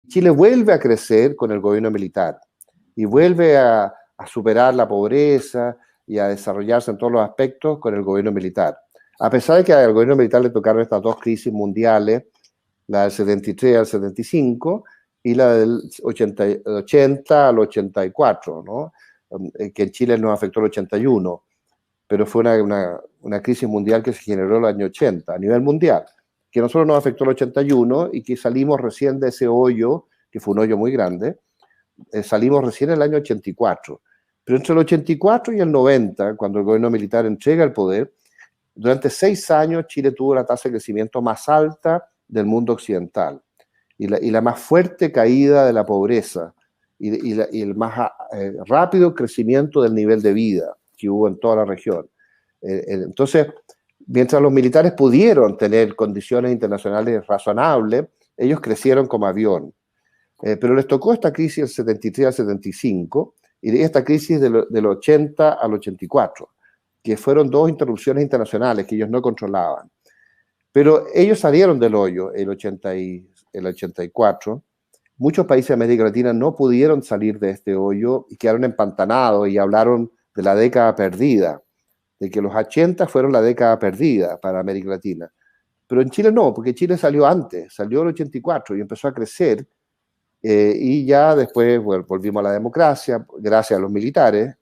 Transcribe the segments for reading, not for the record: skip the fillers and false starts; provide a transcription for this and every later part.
Chile vuelve a crecer con el gobierno militar y vuelve a superar la pobreza y a desarrollarse en todos los aspectos con el gobierno militar. A pesar de que al gobierno militar le tocaron estas dos crisis mundiales, la del 73 al 75 y la del 80 al 84, ¿no? Que en Chile nos afectó el 81, pero fue una crisis mundial que se generó el año 80 a nivel mundial, que a nosotros nos afectó el 81 y que salimos recién de ese hoyo, que fue un hoyo muy grande, salimos recién en el año 84. Pero entre el 84 y el 90, cuando el gobierno militar entrega el poder, durante 6 años Chile tuvo la tasa de crecimiento más alta del mundo occidental y la más fuerte caída de la pobreza y el más rápido crecimiento del nivel de vida que hubo en toda la región. Entonces, mientras los militares pudieron tener condiciones internacionales razonables, ellos crecieron como avión. Pero les tocó esta crisis del 73 al 75 y de esta crisis del 80 al 84, que fueron dos interrupciones internacionales que ellos no controlaban. Pero ellos salieron del hoyo el 84. Muchos países de América Latina no pudieron salir de este hoyo y quedaron empantanados y hablaron de la década perdida, de que los 80 fueron la década perdida para América Latina. Pero en Chile no, porque Chile salió antes, salió el 84 y empezó a crecer. Y ya después volvimos a la democracia, gracias a los militares,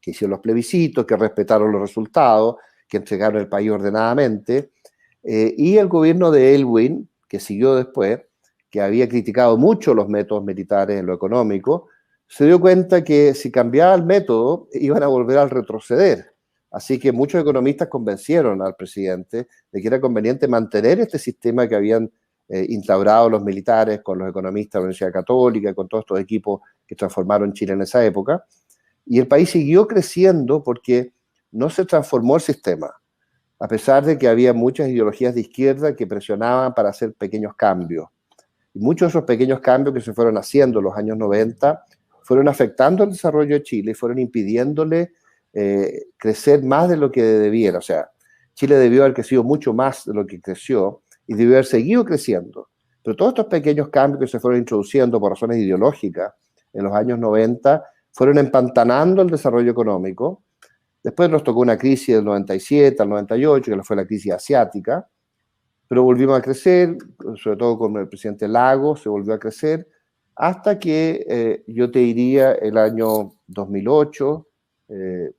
que hicieron los plebiscitos, que respetaron los resultados, que entregaron el país ordenadamente, y el gobierno de Aylwin, que siguió después, que había criticado mucho los métodos militares en lo económico, se dio cuenta que si cambiaba el método, iban a volver a retroceder. Así que muchos economistas convencieron al presidente de que era conveniente mantener este sistema que habían instaurado los militares con los economistas de la Universidad Católica, con todos estos equipos que transformaron Chile en esa época. Y el país siguió creciendo porque no se transformó el sistema, a pesar de que había muchas ideologías de izquierda que presionaban para hacer pequeños cambios. Y muchos de esos pequeños cambios que se fueron haciendo en los años 90 fueron afectando el desarrollo de Chile y fueron impidiéndole crecer más de lo que debiera. O sea, Chile debió haber crecido mucho más de lo que creció y debió haber seguido creciendo. Pero todos estos pequeños cambios que se fueron introduciendo por razones ideológicas en los años 90 fueron empantanando el desarrollo económico. Después nos tocó una crisis del 97 al 98, que fue la crisis asiática, pero volvimos a crecer, sobre todo con el presidente Lagos, se volvió a crecer, hasta que yo te diría el año 2008,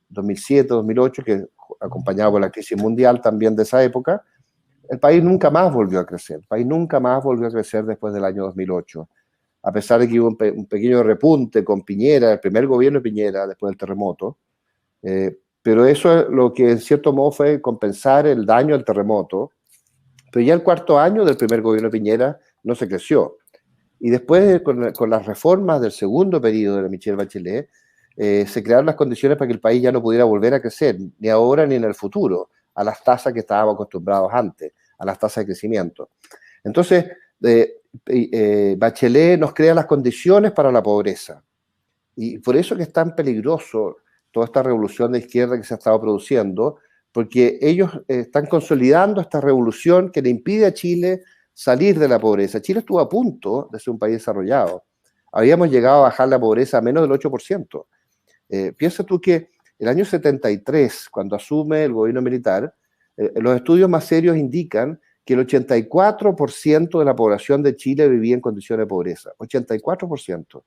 2007, 2008, que acompañado por la crisis mundial también de esa época, el país nunca más volvió a crecer. El país nunca más volvió a crecer después del año 2008. A pesar de que hubo un pequeño repunte con Piñera, el primer gobierno de Piñera después del terremoto, pero eso es lo que en cierto modo fue compensar el daño del terremoto. Pero ya el cuarto año del primer gobierno de Piñera no se creció. Y después, con las reformas del segundo periodo de Michelle Bachelet, se crearon las condiciones para que el país ya no pudiera volver a crecer, ni ahora ni en el futuro, a las tasas que estábamos acostumbrados antes, a las tasas de crecimiento. Entonces, Bachelet nos crea las condiciones para la pobreza. Y por eso que es tan peligroso toda esta revolución de izquierda que se ha estado produciendo, porque ellos están consolidando esta revolución que le impide a Chile salir de la pobreza. Chile estuvo a punto de ser un país desarrollado. Habíamos llegado a bajar la pobreza a menos del 8%. Piensa tú que el año 73, cuando asume el gobierno militar, los estudios más serios indican que el 84% de la población de Chile vivía en condiciones de pobreza. 84%.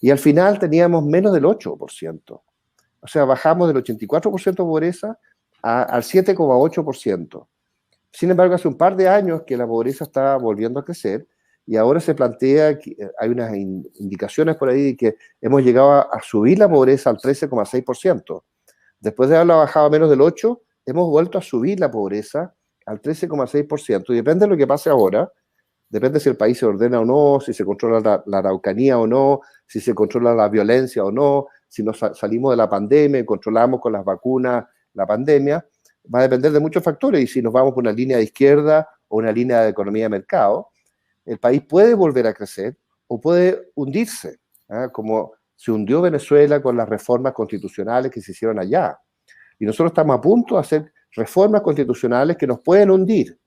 Y al final teníamos menos del 8%. O sea, bajamos del 84% de pobreza al 7,8%. Sin embargo, hace un par de años que la pobreza está volviendo a crecer y ahora se plantea, que hay unas indicaciones por ahí de que hemos llegado a subir la pobreza al 13,6%. Después de haberla bajado a menos del 8%, hemos vuelto a subir la pobreza al 13,6%. Y depende de lo que pase ahora, depende si el país se ordena o no, si se controla la Araucanía o no, si se controla la violencia o no, si nos salimos de la pandemia y controlamos con las vacunas la pandemia, va a depender de muchos factores. Y si nos vamos por una línea de izquierda o una línea de economía de mercado, el país puede volver a crecer o puede hundirse, ¿eh? Como se hundió Venezuela con las reformas constitucionales que se hicieron allá. Y nosotros estamos a punto de hacer reformas constitucionales que nos pueden hundir,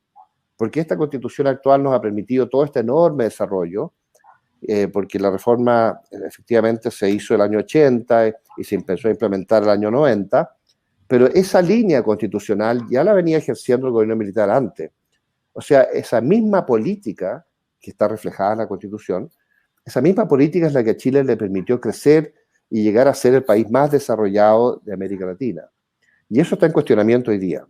porque esta constitución actual nos ha permitido todo este enorme desarrollo, porque la reforma efectivamente se hizo el año 80 y se empezó a implementar el año 90, pero esa línea constitucional ya la venía ejerciendo el gobierno militar antes. O sea, esa misma política que está reflejada en la Constitución, esa misma política es la que a Chile le permitió crecer y llegar a ser el país más desarrollado de América Latina. Y eso está en cuestionamiento hoy día.